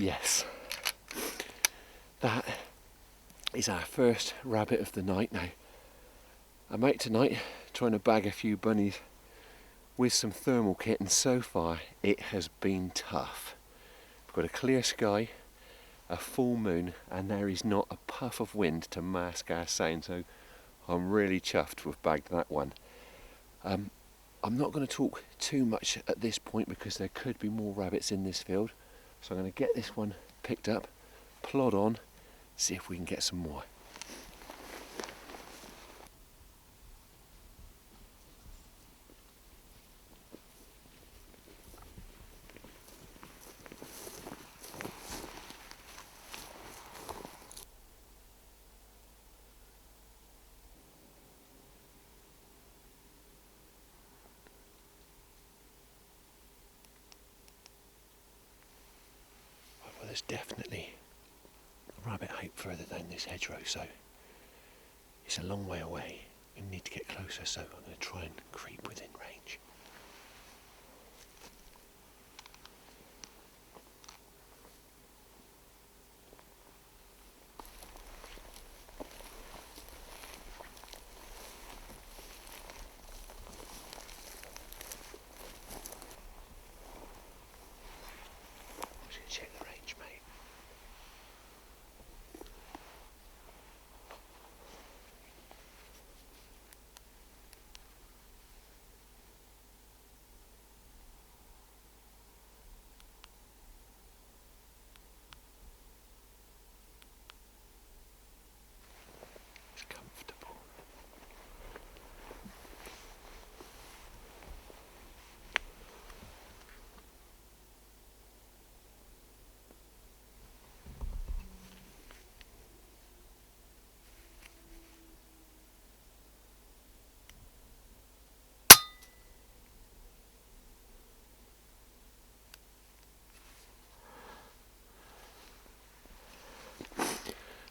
Yes, that is our first rabbit of the night now. I'm out tonight trying to bag a few bunnies with some thermal kit, and so far it has been tough. We've got a clear sky, a full moon, and there is not a puff of wind to mask our sound, so I'm really chuffed we've bagged that one. I'm not going to talk too much at this point because there could be more rabbits in this field, so I'm going to get this one picked up, plod on, see if we can get some more. Well, there's definitely a rabbit out further down this hedgerow, so it's a long way away. We need to get closer, so I'm going to try and creep within range. I'm just going to check the range, mate. It's comfortable.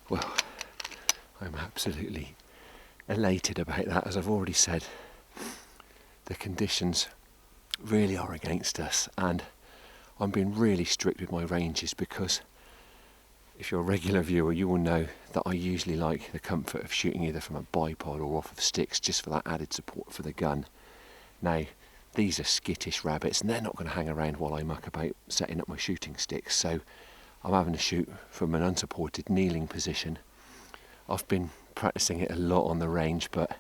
Well, I'm absolutely elated about that. As I've already said, the conditions really are against us, and I'm being really strict with my ranges because if you're a regular viewer, you will know that I usually like the comfort of shooting either from a bipod or off of sticks, just for that added support for the gun. Now, these are skittish rabbits, and they're not going to hang around while I muck about setting up my shooting sticks, so I'm having to shoot from an unsupported kneeling position. I've been practicing it a lot on the range, but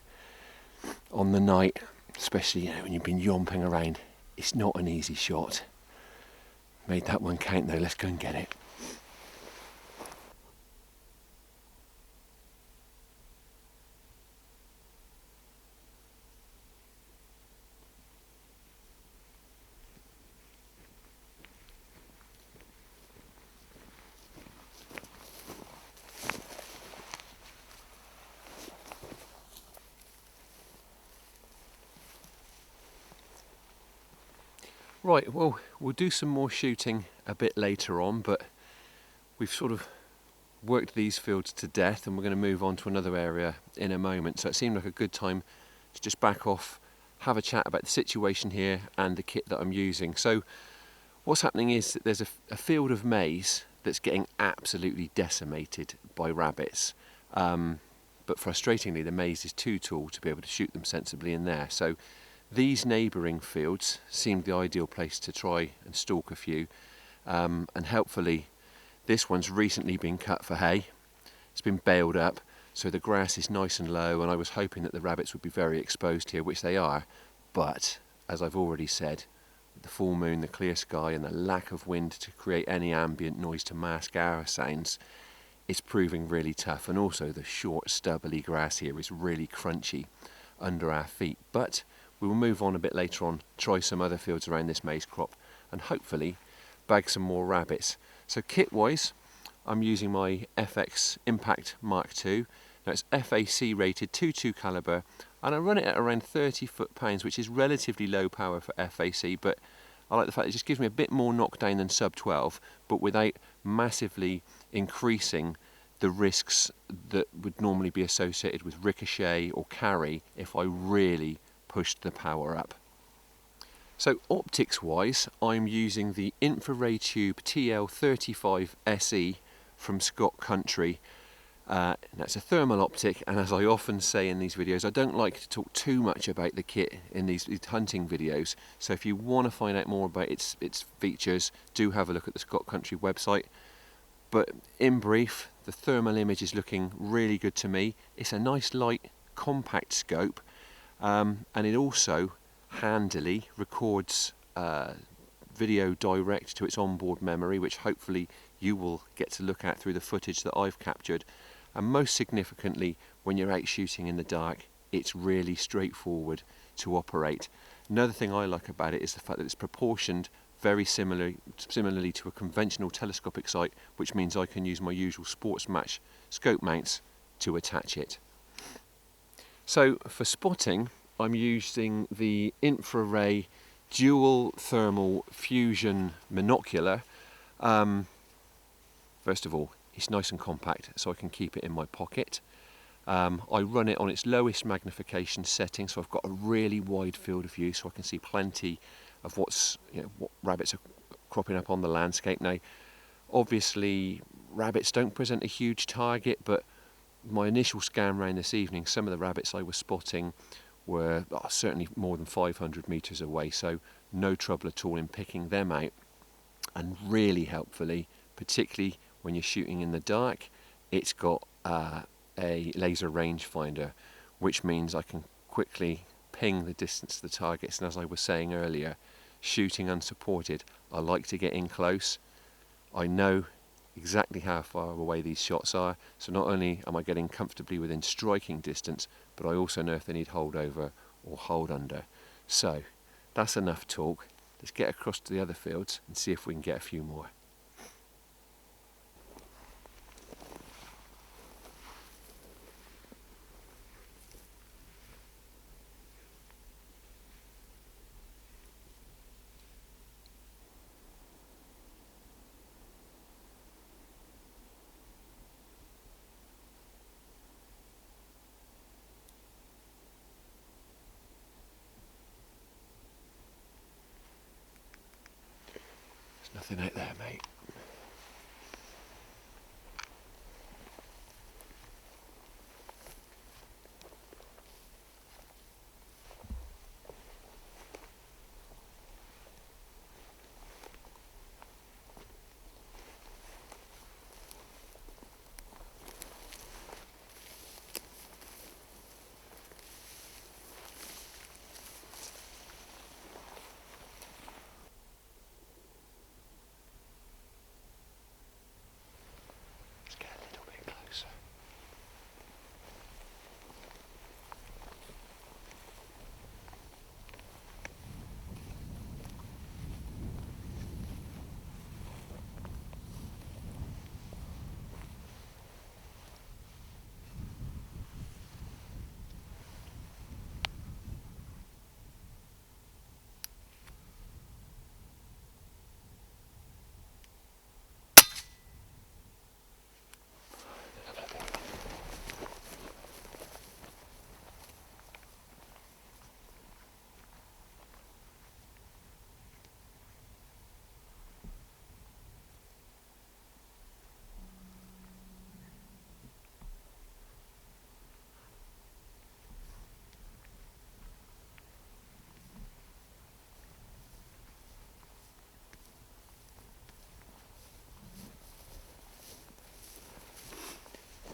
on the night, especially when you've been yomping around, it's not an easy shot. Made that one count though, let's go and get it. Right, well, we'll do some more shooting a bit later on, but we've sort of worked these fields to death and we're going to move on to another area in a moment. So it seemed like a good time to just back off, have a chat about the situation here and the kit that I'm using. So what's happening is that there's a field of maize that's getting absolutely decimated by rabbits. But frustratingly, the maize is too tall to be able to shoot them sensibly in there. So these neighbouring fields seemed the ideal place to try and stalk a few, and helpfully this one's recently been cut for hay. It's been baled up, so the grass is nice and low, and I was hoping that the rabbits would be very exposed here, which they are, but as I've already said, with the full moon, the clear sky and the lack of wind to create any ambient noise to mask our sounds, it's proving really tough. And also the short stubbly grass here is really crunchy under our feet, but we will move on a bit later on, try some other fields around this maize crop and hopefully bag some more rabbits. So kit wise, I'm using my FX Impact Mark II. Now it's FAC rated 22 caliber and I run it at around 30 foot-pounds, which is relatively low power for FAC, but I like the fact it just gives me a bit more knockdown than sub 12, but without massively increasing the risks that would normally be associated with ricochet or carry if I really pushed the power up. So optics wise, I'm using the infrared tube TL35 SE from Scott Country. That's a thermal optic, and as I often say in these videos, I don't like to talk too much about the kit in these hunting videos. So if you want to find out more about its features, do have a look at the Scott Country website. But in brief, the thermal image is looking really good to me. It's a nice light compact scope, and it also handily records video direct to its onboard memory, which hopefully you will get to look at through the footage that I've captured. And most significantly, when you're out shooting in the dark, it's really straightforward to operate. Another thing I like about it is the fact that it's proportioned very similarly to a conventional telescopic sight, which means I can use my usual sports match scope mounts to attach it. So for spotting, I'm using the Infraray dual thermal fusion monocular. First of all, it's nice and compact, so I can keep it in my pocket. I run it on its lowest magnification setting, so I've got a really wide field of view, so I can see plenty of what rabbits are cropping up on the landscape. Now, obviously, rabbits don't present a huge target, but my initial scan round this evening, some of the rabbits I was spotting were certainly more than 500 metres away, so no trouble at all in picking them out. And really helpfully, particularly when you're shooting in the dark, it's got a laser rangefinder, which means I can quickly ping the distance to the targets. And as I was saying earlier, shooting unsupported, I like to get in close. I know exactly how far away these shots are, so not only am I getting comfortably within striking distance, but I also know if they need hold over or hold under. So that's enough talk. Let's get across to the other fields and see if we can get a few more. Nothing out there, mate. Let's get a little bit closer.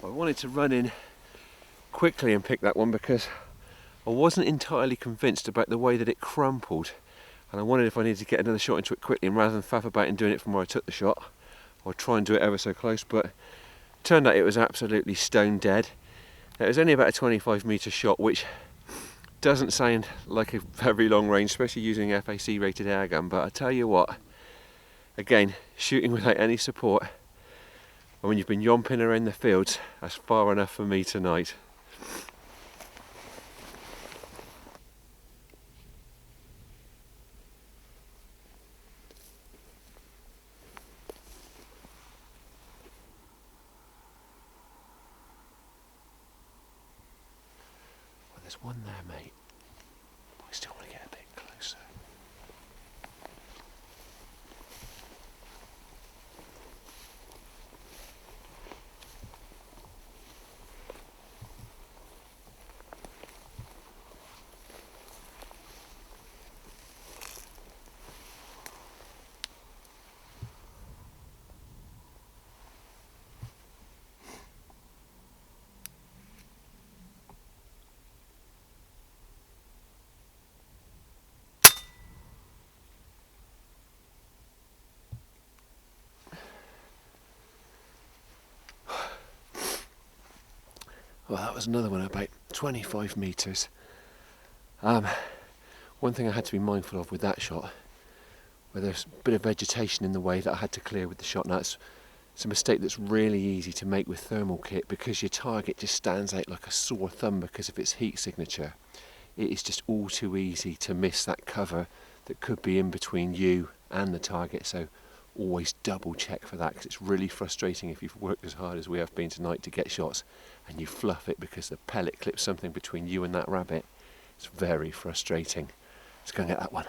I wanted to run in quickly and pick that one because I wasn't entirely convinced about the way that it crumpled, and I wondered if I needed to get another shot into it quickly, and rather than faff about and doing it from where I took the shot, I'd try and do it ever so close. But it turned out it was absolutely stone dead. It was only about a 25 metre shot, which doesn't sound like a very long range, especially using FAC rated airgun, but I tell you what, again, shooting without any support, and when you've been yomping around the fields, that's far enough for me tonight. Well, there's one there, mate. I still want to get a bit closer. Well, that was another one about 25 metres. One thing I had to be mindful of with that shot, where there's a bit of vegetation in the way that I had to clear with the shot. Now it's a mistake that's really easy to make with thermal kit, because your target just stands out like a sore thumb because of its heat signature. It is just all too easy to miss that cover that could be in between you and the target, so always double check for that, because it's really frustrating if you've worked as hard as we have been tonight to get shots and you fluff it because the pellet clips something between you and that rabbit. It's very frustrating. Let's go and get that one.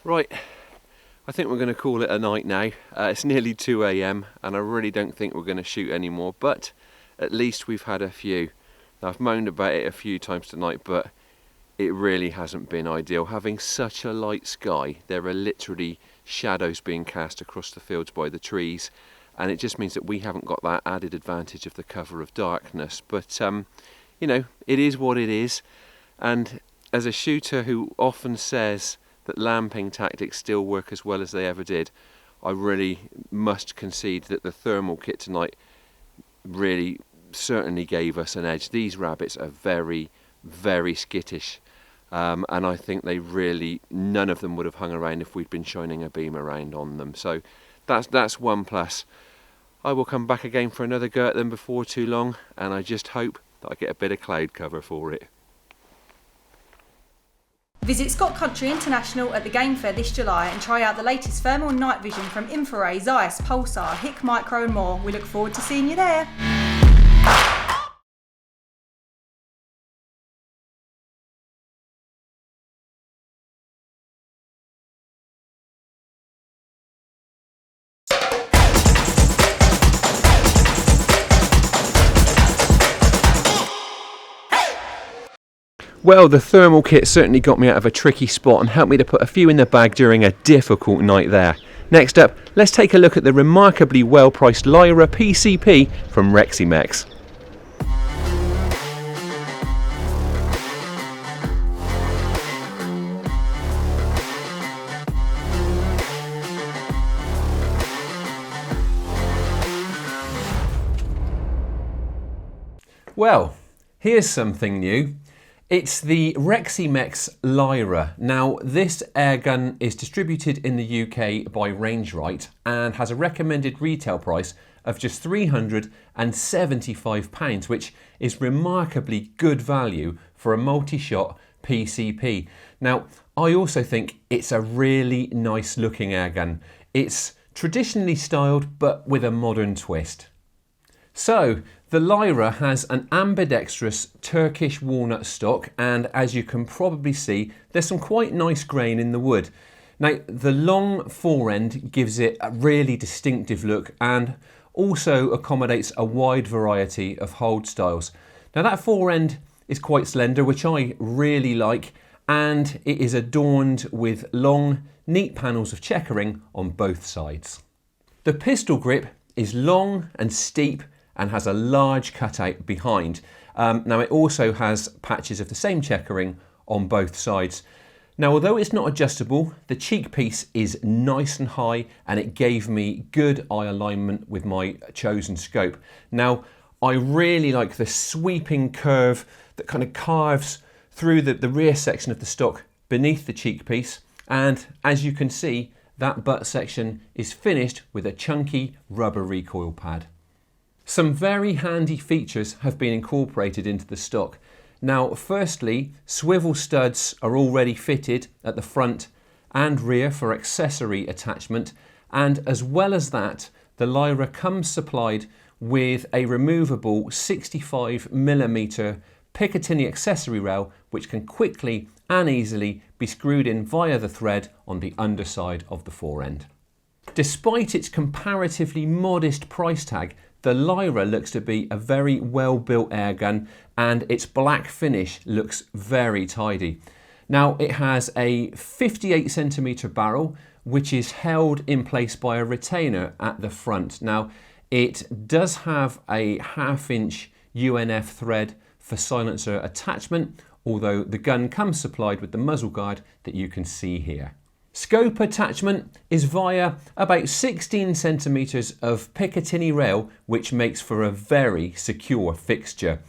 Right, I think we're going to call it a night now. It's nearly 2 AM and I really don't think we're going to shoot anymore, but at least we've had a few. Now, I've moaned about it a few times tonight, but it really hasn't been ideal. Having such a light sky, there are literally shadows being cast across the fields by the trees, and it just means that we haven't got that added advantage of the cover of darkness. But you know, it is what it is, and as a shooter who often says that lamping tactics still work as well as they ever did, I really must concede that the thermal kit tonight really certainly gave us an edge. These rabbits are very, very skittish, and I think they really, none of them would have hung around if we'd been shining a beam around on them. So that's one plus. I will come back again for another go at them before too long, and I just hope that I get a bit of cloud cover for it. Visit Scott Country International at the Game Fair this July and try out the latest thermal night vision from Infraray, Zeiss, Pulsar, HIC Micro and more. We look forward to seeing you there. Well, the thermal kit certainly got me out of a tricky spot and helped me to put a few in the bag during a difficult night there. Next up, let's take a look at the remarkably well-priced Lyra PCP from Reximex. Well, here's something new. It's the Reximex Lyra. Now, this airgun is distributed in the UK by Rangerite and has a recommended retail price of just £375, which is remarkably good value for a multi-shot PCP. Now, I also think it's a really nice looking airgun. It's traditionally styled, but with a modern twist. So, the Lyra has an ambidextrous Turkish walnut stock, and as you can probably see, there's some quite nice grain in the wood. Now, the long forend gives it a really distinctive look and also accommodates a wide variety of hold styles. Now, that forend is quite slender, which I really like, and it is adorned with long, neat panels of checkering on both sides. The pistol grip is long and steep and has a large cutout behind. Now, it also has patches of the same checkering on both sides. Now, although it's not adjustable, the cheek piece is nice and high and it gave me good eye alignment with my chosen scope. Now, I really like the sweeping curve that kind of carves through the rear section of the stock beneath the cheek piece, and as you can see, that butt section is finished with a chunky rubber recoil pad. Some very handy features have been incorporated into the stock. Now, firstly, swivel studs are already fitted at the front and rear for accessory attachment, and as well as that, the Lyra comes supplied with a removable 65mm Picatinny accessory rail, which can quickly and easily be screwed in via the thread on the underside of the forend. Despite its comparatively modest price tag, the Lyra looks to be a very well-built airgun, and its black finish looks very tidy. Now, it has a 58cm barrel, which is held in place by a retainer at the front. Now, it does have a 1/2-inch UNF thread for silencer attachment, although the gun comes supplied with the muzzle guard that you can see here. Scope attachment is via about 16 centimetres of Picatinny rail, which makes for a very secure fixture.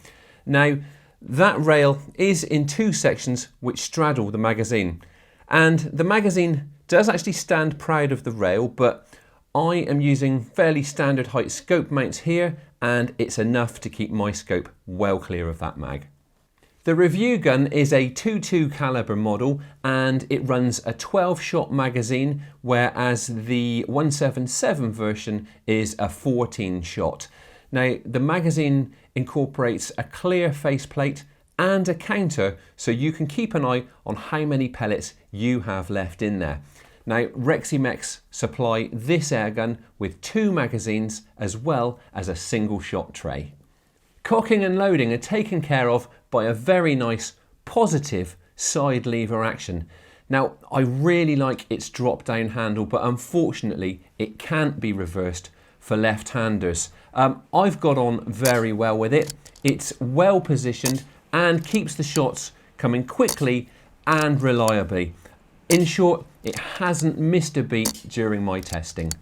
Now, that rail is in two sections which straddle the magazine, and the magazine does actually stand proud of the rail, but I am using fairly standard height scope mounts here, and it's enough to keep my scope well clear of that mag. The review gun is a .22 caliber model, and it runs a 12-shot magazine, whereas the 177 version is a 14-shot. Now, the magazine incorporates a clear faceplate and a counter, so you can keep an eye on how many pellets you have left in there. Now, Reximex supply this airgun with 2 magazines as well as a single shot tray. Cocking and loading are taken care of by a very nice positive side lever action. Now, I really like its drop down handle, but unfortunately it can't be reversed for left-handers. I've got on very well with it. It's well positioned and keeps the shots coming quickly and reliably. In short, it hasn't missed a beat during my testing.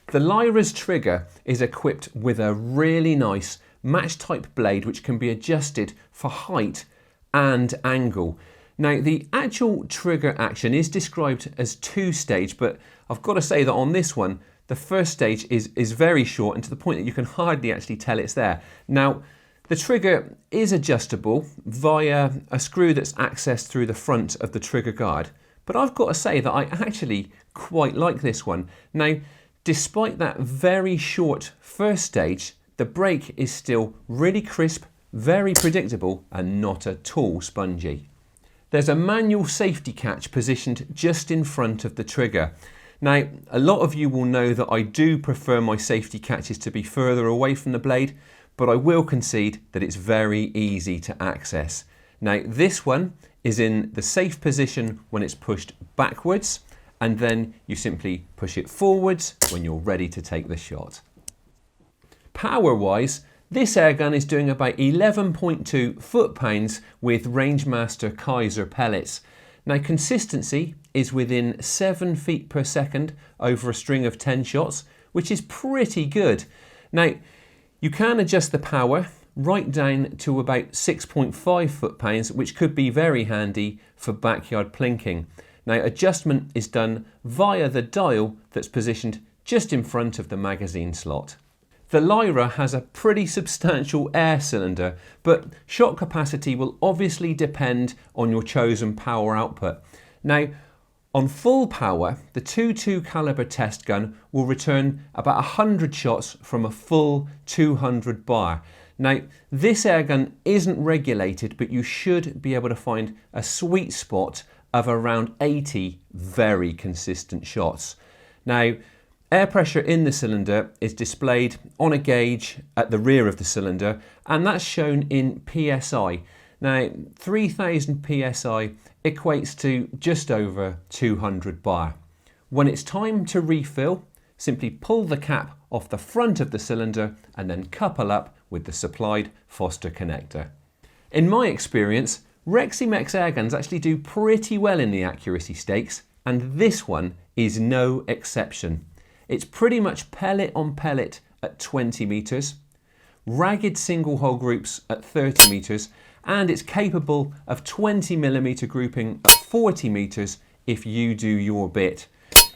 The Lyra's trigger is equipped with a really nice match type blade which can be adjusted for height and angle. Now, the actual trigger action is described as 2-stage, but I've got to say that on this one the first stage is very short, and to the point that you can hardly actually tell it's there. Now, the trigger is adjustable via a screw that's accessed through the front of the trigger guard, but I've got to say that I actually quite like this one. Now, despite that very short first stage, the brake is still really crisp, very predictable, and not at all spongy. There's a manual safety catch positioned just in front of the trigger. Now, a lot of you will know that I do prefer my safety catches to be further away from the blade, but I will concede that it's very easy to access. Now, this one is in the safe position when it's pushed backwards, and then you simply push it forwards when you're ready to take the shot. Power-wise, this airgun is doing about 11.2 foot-pounds with Rangemaster Kaiser pellets. Now, consistency is within 7 feet per second over a string of 10 shots, which is pretty good. Now, you can adjust the power right down to about 6.5 foot-pounds, which could be very handy for backyard plinking. Now, adjustment is done via the dial that's positioned just in front of the magazine slot. The Lyra has a pretty substantial air cylinder, but shot capacity will obviously depend on your chosen power output. Now, on full power, the .22 caliber test gun will return about 100 shots from a full 200 bar. Now, this airgun isn't regulated, but you should be able to find a sweet spot of around 80 very consistent shots. Now, air pressure in the cylinder is displayed on a gauge at the rear of the cylinder, and that's shown in PSI. Now, 3000 PSI equates to just over 200 bar. When it's time to refill, simply pull the cap off the front of the cylinder and then couple up with the supplied Foster connector. In my experience, Reximex airguns actually do pretty well in the accuracy stakes, and this one is no exception. It's pretty much pellet on pellet at 20 metres, ragged single hole groups at 30 metres, and it's capable of 20mm grouping at 40 metres if you do your bit.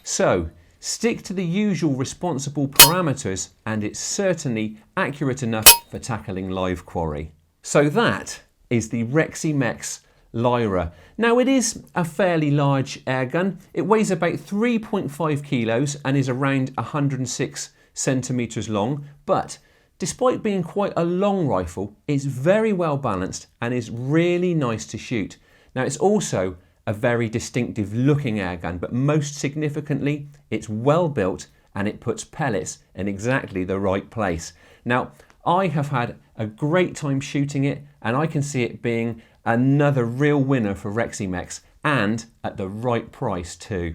So, stick to the usual responsible parameters and it's certainly accurate enough for tackling live quarry. So that is the Reximex Lyra. Now, it is a fairly large airgun. It weighs about 3.5 kilos and is around 106 centimetres long, but despite being quite a long rifle, it's very well balanced and is really nice to shoot. Now, it's also a very distinctive looking airgun, but most significantly, it's well built and it puts pellets in exactly the right place. Now, I have had a great time shooting it, and I can see it being another real winner for Reximex, and at the right price too.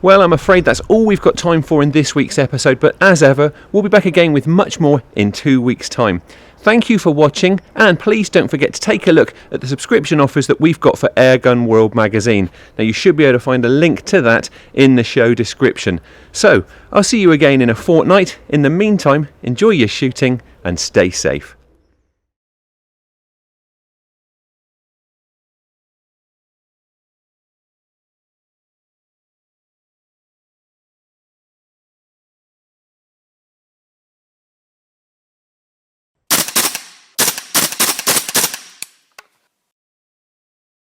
Well, I'm afraid that's all we've got time for in this week's episode, but as ever, we'll be back again with much more in 2 weeks' time. Thank you for watching, and please don't forget to take a look at the subscription offers that we've got for Airgun World magazine. Now, you should be able to find a link to that in the show description. So, I'll see you again in a fortnight. In the meantime, enjoy your shooting and stay safe.